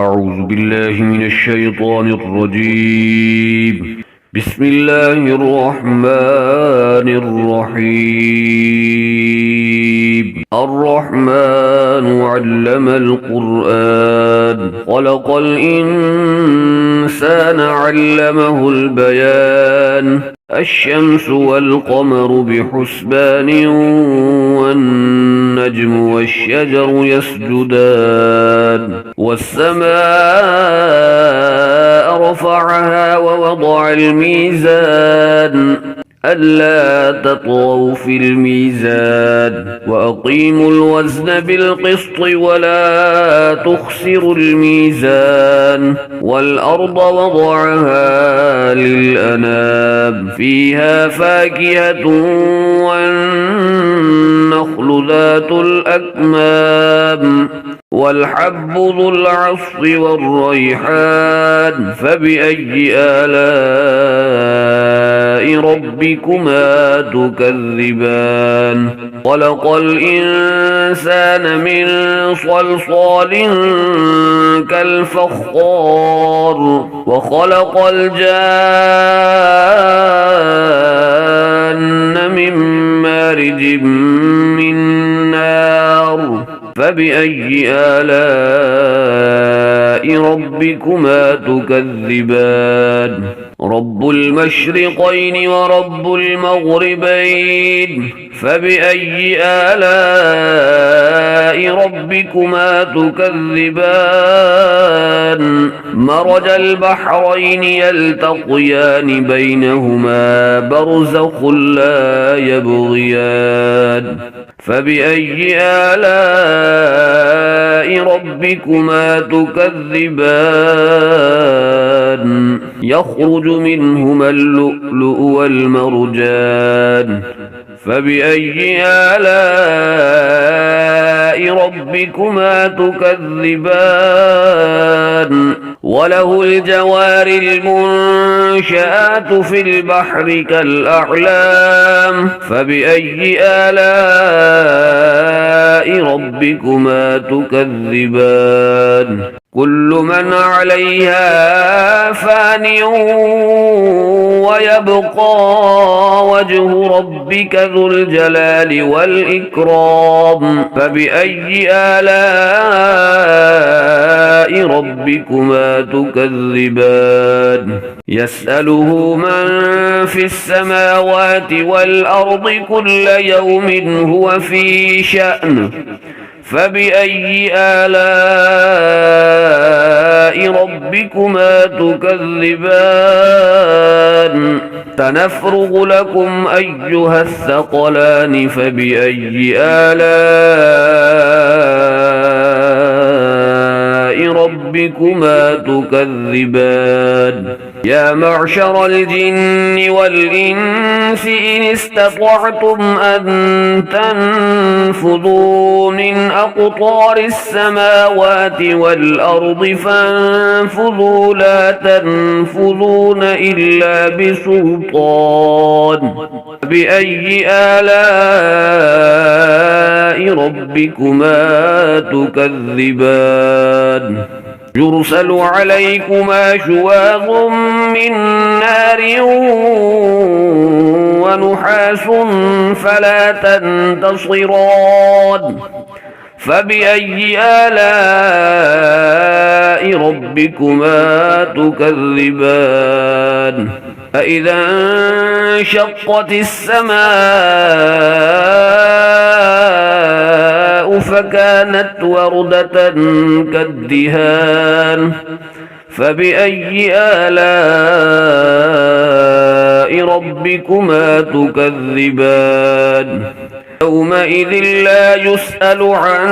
أعوذ بالله من الشيطان الرجيم. بسم الله الرحمن الرحيم. الرحمن علم القرآن خلق الإنسان علمه البيان الشمس والقمر بحسبان والنجم والشجر يسجدان والسماء رفعها ووضع الميزان ألا تطغوا في الميزان وأقيموا الوزن بالقسط ولا تخسروا الميزان والأرض وضعها للأنام فيها فاكهة والنخل ذات الأكمام والحب ذو العصف والريحان فبأي آلاء ربكما تكذبان خلق الإنسان من صلصال كالفخار وخلق الجان من مارج من نار فبأي آلاء ربكما تكذبان رب المشرقين ورب المغربين فبأي آلاء ربكما تكذبان مرج البحرين يلتقيان بينهما برزخ لا يبغيان فبأي آلاء ربكما تكذبان يخرج منهما اللؤلؤ والمرجان فبأي آلاء ربكما تكذبان وله الجوار المنشآت في البحر كالأعلام فبأي آلاء ربكما تكذبان كل من عليها فان ويبقى وجه ربك ذو الجلال والإكرام فبأي آلاء ربكما تكذبان يسأله من في السماوات والأرض كل يوم هو في شأن فبأي آلاء ربكما تكذبان سنفرغ لكم أيها الثقلان فبأي آلاء ربكما تكذبان يا معشر الجن والإنس إن استطعتم أن تنفذوا من أقطار السماوات والأرض فانفذوا لا تنفذون إلا بسلطان بأي آلاء ربكما تكذبان يرسل عليكما شواظ من نار ونحاس فلا تنتصران فبأي آلاء ربكما تكذبان فإذا انشقت السماء فكانت وردة كالدهان فبأي آلاء ربكما تكذبان يومئذ لا يسأل عن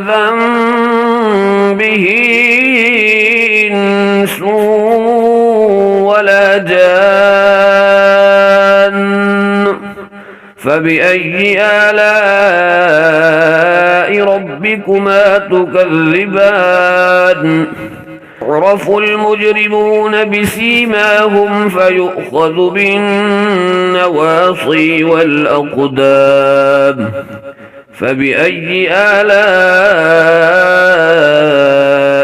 ذنبه إنس ولا جان فبأي آلاء ربكما تكذبان يعرف المجرمون بسيماهم فيؤخذ بالنواصي والأقدام فبأي آلاء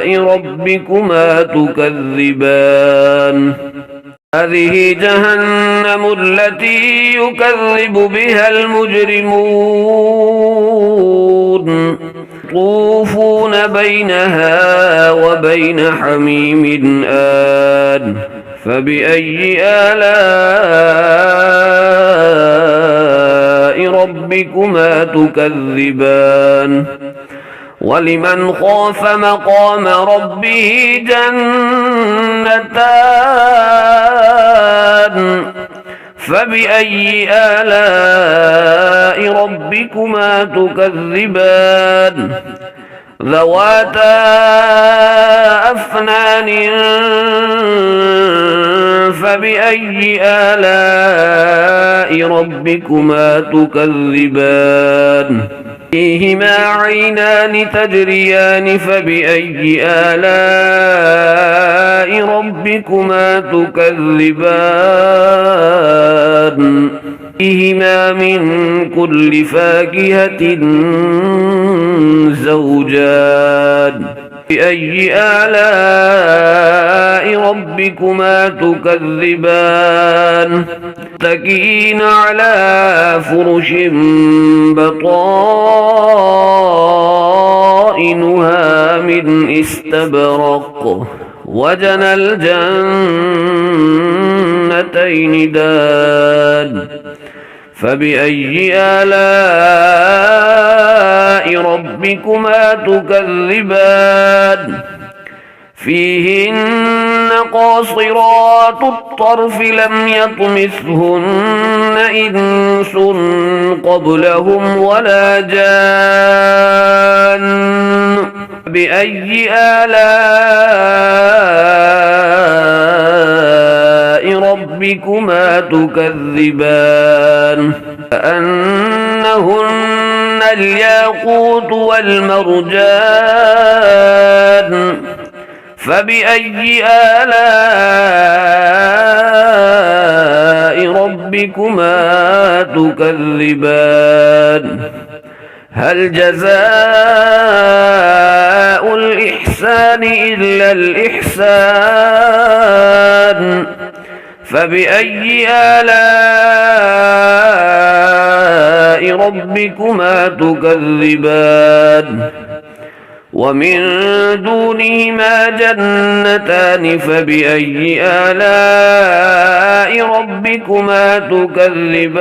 ربكما تكذبان هذه جهنم التي يكذب بها المجرمون يطوفون بينها وبين حميم آن فبأي آلاء ربكما تكذبان ولمن خاف مقام ربه جنتان فبأي آلاء ربكما تكذبان ذواتا أفنان فبأي آلاء ربكما تكذبان فيهما عينان تجريان فبأي آلاء ربكما تكذبان فيهما من كل فاكهة زوجان فبأي آلاء ربكما تكذبان متكئين على فرش بطائنها من استبرق وجنى الجنتين دان فبأي آلاء ربكما تكذبان فيهن قاصرات الطرف لم يطمثهن إنس قبلهم ولا جان بأي آلاء ربكما تكذبان كأنهن الياقوت والمرجان فبأي آلاء ربكما تكذبان هل جزاء الإحسان إلا الإحسان فبأي آلاء ربكما تكذبان ومن دونهما جنتان فبأي آلاء ربكما تكذبان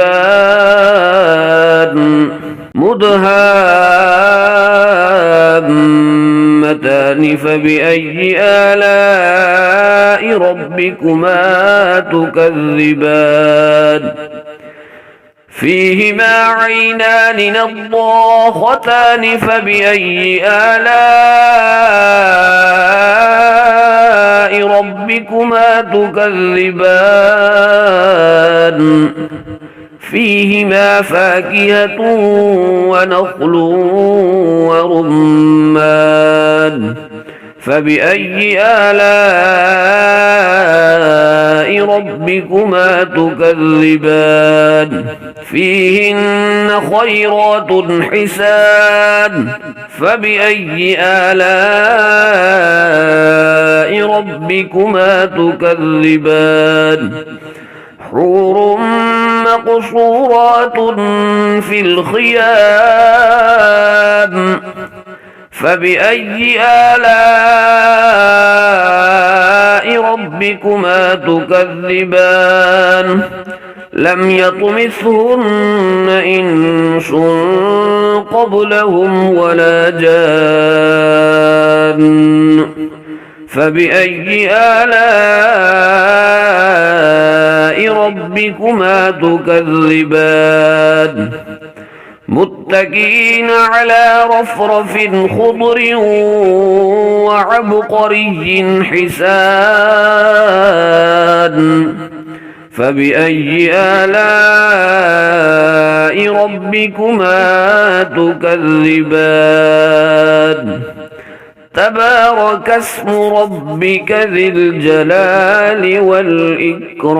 مدهامتان فبأي آلاء ربكما تكذبان فيهما عينان نضاختان فبأي آلاء ربكما تكذبان فيهما فاكهة ونخل ورمان فبأي آلاء ربكما تكذبان فيهن خيرات حسان فبأي آلاء ربكما تكذبان حور مقصورات في الخيام فبأي آلاء ربكما تكذبان لم يطمثهن إنس قبلهم ولا جان فبأي آلاء ربكما تكذبان متكئين على رفرف خضر وعبقري حسان فبأي آلاء ربكما تكذبان تبارك اسم ربك ذي الجلال والإكرام